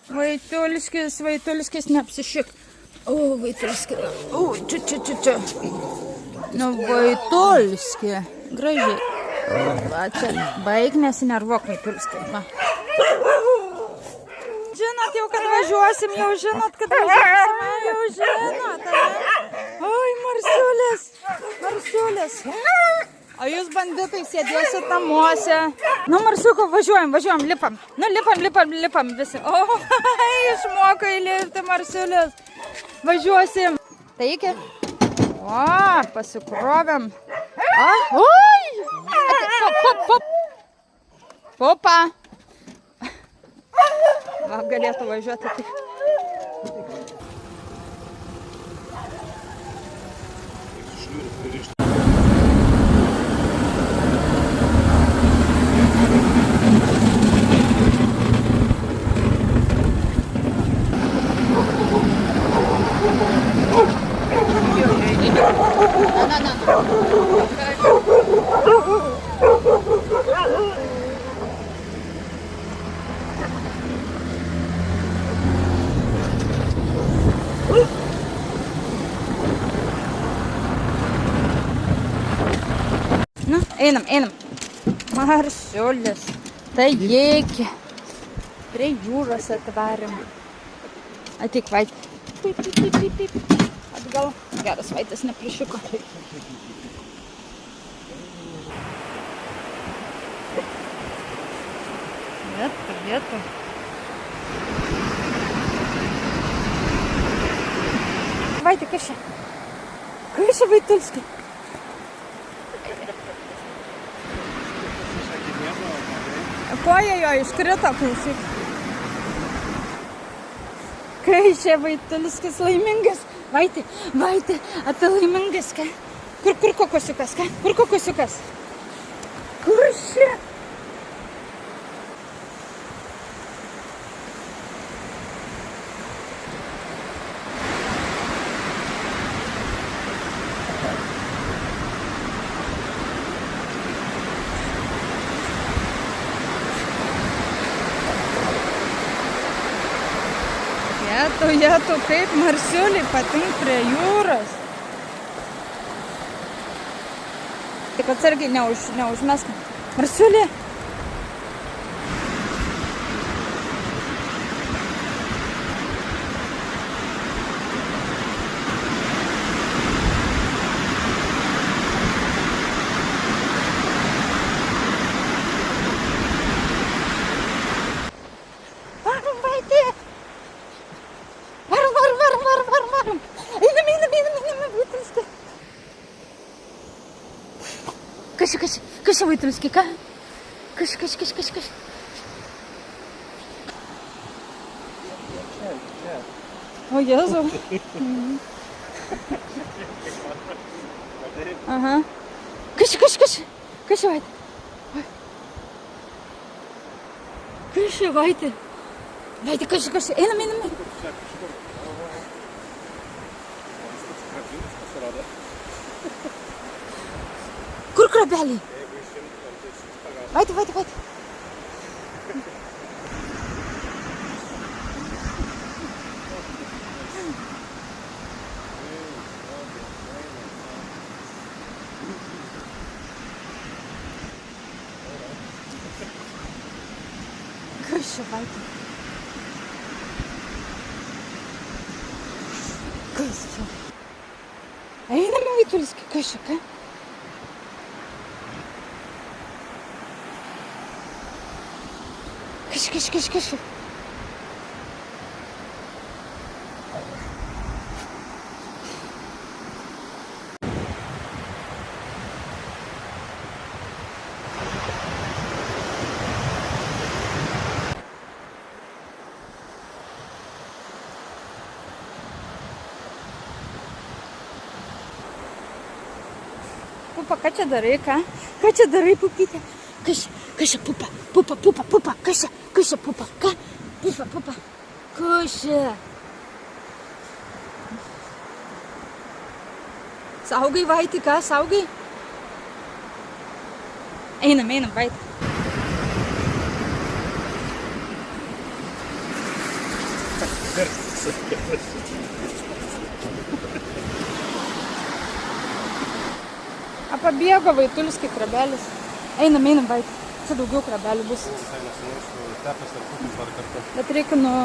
Vaitulskis, neapsišik. O, Vaitulski. O, čia. Nu, Vaitulski. Gražiai. Va, čia baig nesinervuok, Vaitulski. Va. Žinot jau, kad važiuosim, jau žinot, kad ne? Oi, Marsiulis. O jūs banditai sėdėsit namuose. Nu, Marsiuko, važiuojam, lipam. Nu, lipam visi. O, išmoko įlipti, Marsiulis. Važiuosim. Taigi. O, pasikrovėm. Oi! Pupa. Va, galėtų važiuoti tik. Nu, einam. Marsiulis. Tai jėki. Prie jūros atvarėm. Ateik, Vait. Pip. Atgal. Geras Vaitas neprišuko. Vietu. Vaitai, kas čia? Kas čia, Vaitulski? Koja jo iškrito, klausyk. Kai čia Vaitulskis laimingas. Vaitai, tu laimingas, ką? Kur kokosiukas, ką? Kur kokosiukas? Kur čia? Jetu, kaip Marsiuliai patink prie jūros. Tik atsargiai neužmeskim. Marsiuliai. Kas čia Vaitulski, ką? Kas. O, Jėzau. Aha. Kas čia Vaitai? Kas čia Vaitai? Vaitai, kas čia? Einam. Kur krabeliai? Vaitai. Kas čia Vaitai? Kas čia? Einame Vaitulski, kas čia, ką? Kas. Pupa, ką čia darai, ką? Ką čia darai, Pupytė? Kas čia, Pupa? Pupa, kas čia, Pupa? Ką? Pupa. Kas čia? Saugai, Vaitai, ką? Saugai? Einam, Vaitai. A pabėgo Vaitulskį krabelis. Einam, Vait. Čia daugiau krabelių bus. Bet reikia nuo